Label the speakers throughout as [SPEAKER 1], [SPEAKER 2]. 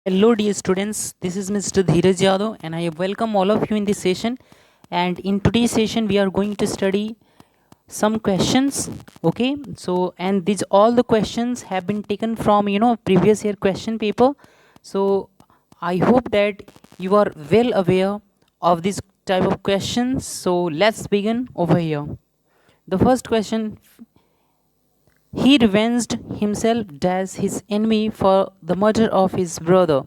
[SPEAKER 1] Hello, dear students. This is Mr. Dheeraj Yadav, and I welcome all of you in this session. And in today's session, we are going to study some questions. Okay, so and these all the questions have been taken from previous year question paper. So I hope that you are well aware of this type of questions. So let's begin over here. The first question: he revenged himself as his enemy for the murder of his brother,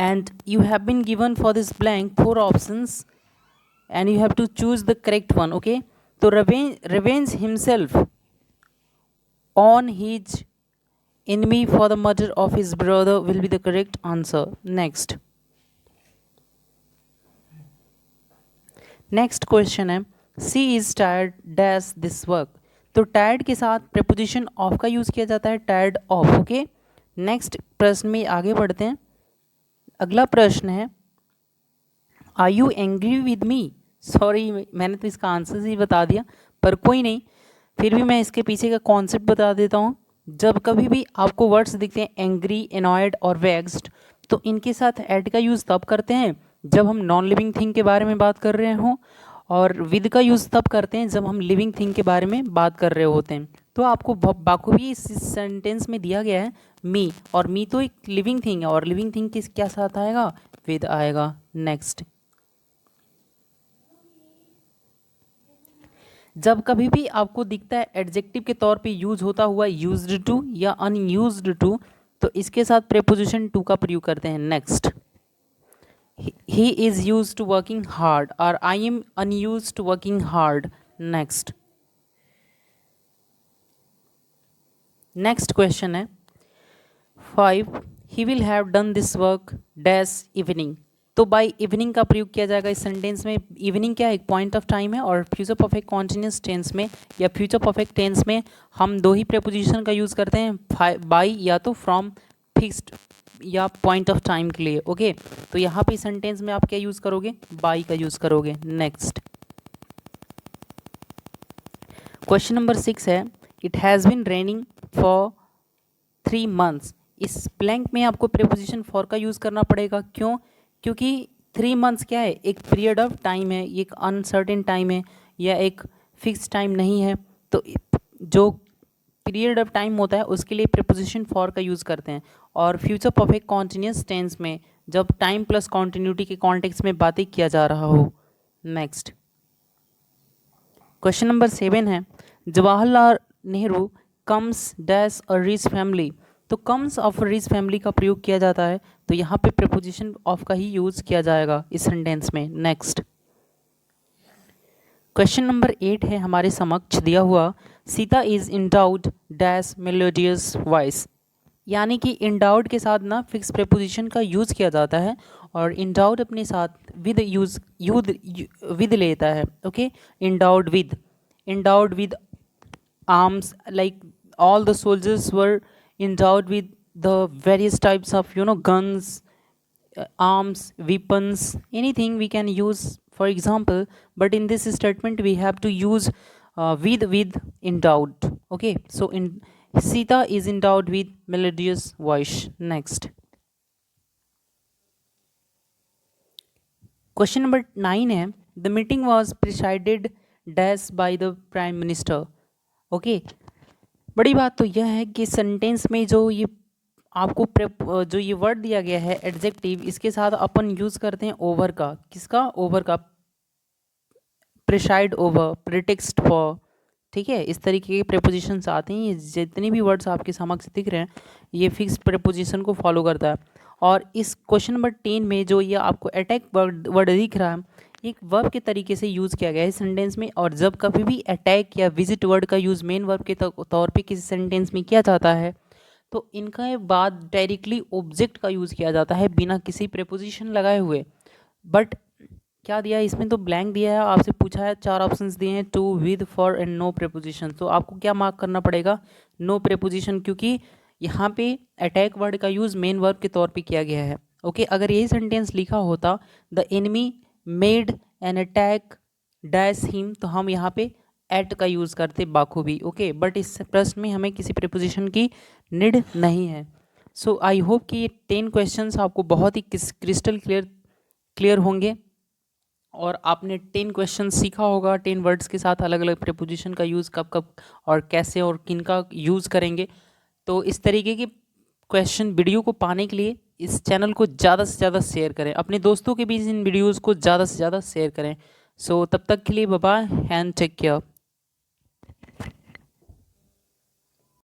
[SPEAKER 1] and you have been given for this blank four options and you have to choose the correct one. Okay, so revenge himself on his enemy for the murder of his brother will be the correct answer. Next question है, she is tired dash this work. तो tired के साथ preposition of का use किया जाता है, tired of. Okay, next प्रश्न में आगे बढ़ते हैं. अगला प्रश्न है, are you angry with me. Sorry, मैंने तो इसका आंसर ही बता दिया, पर कोई नहीं, फिर भी मैं इसके पीछे का कॉन्सेप्ट बता देता हूँ. जब कभी भी आपको वर्ड्स दिखते हैं एंग्री, एनॉयड और वेक्स्ड, तो इनके साथ एड का यूज़ तब करते हैं जब हम नॉन लिविंग थिंग के बारे में बात कर रहे हों, और विद का यूज़ तब करते हैं जब हम लिविंग थिंग के बारे में बात कर रहे होते हैं. तो आपको बाखूबी इस सेंटेंस में दिया गया है मी, और मी तो एक लिविंग थिंग है, और लिविंग थिंग किस क्या साथ आएगा, विद आएगा. नेक्स्ट, जब कभी भी आपको दिखता है एडजेक्टिव के तौर पे यूज होता हुआ यूज्ड टू या अनयूज्ड टू, तो इसके साथ प्रेपोजिशन टू का प्रयोग करते हैं. Next, he is use to working hard, और I am unuse to working hard. Next, next question है 5, he will have done this work dash evening. तो बाय इवनिंग का प्रयोग किया जाएगा इस सेंटेंस में. इवनिंग क्या एक पॉइंट ऑफ टाइम है, और फ्यूचर परफेक्ट कॉन्टिन्यूस टेंस में या फ्यूचर परफेक्ट टेंस में हम दो ही प्रेपोजिशन का यूज़ करते हैं, बाय या तो फ्रॉम, फिक्स्ड या पॉइंट ऑफ टाइम के लिए. ओके, तो यहाँ पे सेंटेंस में आप क्या यूज़ करोगे, बाय का यूज़ करोगे. नेक्स्ट, क्वेश्चन नंबर 6 है, it has been raining for 3 months. इस ब्लैंक में आपको प्रेपोजिशन फॉर का यूज़ करना पड़ेगा. क्यों? क्योंकि 3 months क्या है, एक पीरियड ऑफ टाइम है, एक अनसर्टेन टाइम है या एक फिक्स टाइम नहीं है. तो जो पीरियड ऑफ टाइम होता है उसके लिए प्रेपोजिशन फॉर का यूज़ करते हैं. और फ्यूचर परफेक्ट कॉन्टिन्यूस टेंस में जब टाइम प्लस कॉन्टिन्यूटी के कॉन्टेक्स्ट में बातें किया जा रहा हो. नेक्स्ट, क्वेश्चन नंबर 7 है, Jawaharlal Nehru comes dash a rich family. तो कम्स ऑफ रिच फैमिली का प्रयोग किया जाता है, तो यहाँ पे प्रेपोजिशन ऑफ का ही यूज़ किया जाएगा इस सेंटेंस में. नेक्स्ट, क्वेश्चन नंबर 8 है हमारे समक्ष दिया हुआ, Sita is endowed dash melodious voice. यानी कि इंडाउड के साथ ना फिक्स प्रेपोजिशन का यूज़ किया जाता है, और इंडाउड अपने साथ विद यूज यूद विद लेता है. Okay, endowed with arms, like all the soldiers were endowed with the various types of guns, arms, weapons, anything we can use for example. But in this statement we have to use with endowed. Okay, so in Sita is endowed with melodious voice. Next, question number 9 है, the meeting was presided dash by the prime minister. Okay, बड़ी बात तो यह है कि sentence में जो ये आपको जो ये वर्ड दिया गया है एडजेक्टिव, इसके साथ अपन यूज़ करते हैं ओवर का. किसका? ओवर का. Preside over, pretext for. ठीक है, इस तरीके के प्रेपोजिशंस आते हैं. ये जितने भी वर्ड्स आपके समक्ष दिख रहे हैं ये फिक्स प्रेपोजिशन को फॉलो करता है. और इस क्वेश्चन नंबर 10 में जो ये आपको अटैक वर्ड दिख रहा है, एक वर्ब के तरीके से यूज़ किया गया है सेंटेंस में. और जब कभी भी अटैक या विजिट वर्ड का यूज़ मेन वर्ब के तौर पे किसी सेंटेंस में किया जाता है, तो इनका बाद डायरेक्टली ऑब्जेक्ट का यूज़ किया जाता है बिना किसी प्रेपोजिशन लगाए हुए. बट क्या दिया है इसमें, तो ब्लैंक दिया है. आपसे पूछा है, 4 ऑप्शंस दिए हैं, to, with, for and no preposition. तो आपको क्या मार्क करना पड़ेगा, नो प्रेपोजिशन, क्योंकि यहाँ पे अटैक वर्ड का यूज़ मेन वर्ब के तौर पे किया गया है. ओके, अगर यही सेंटेंस लिखा होता, the enemy made an attack dash him, तो हम यहाँ पे एट का यूज़ करते बाखूबी. ओके, बट इस प्रश्न में हमें किसी प्रेपोजिशन की नीड नहीं है. सो आई होप कि ये 10 क्वेश्चंस आपको बहुत ही क्रिस्टल क्लियर होंगे और आपने 10 क्वेश्चन सीखा होगा 10 वर्ड्स के साथ अलग अलग प्रीपोजिशन का यूज़ कब कब और कैसे और किन का यूज़ करेंगे। तो इस तरीके के क्वेश्चन वीडियो को पाने के लिए इस चैनल को ज़्यादा से ज़्यादा शेयर करें, अपने दोस्तों के बीच इन वीडियोज़ को ज़्यादा से ज़्यादा शेयर करें। सो तब तक के लिए bye bye and take care.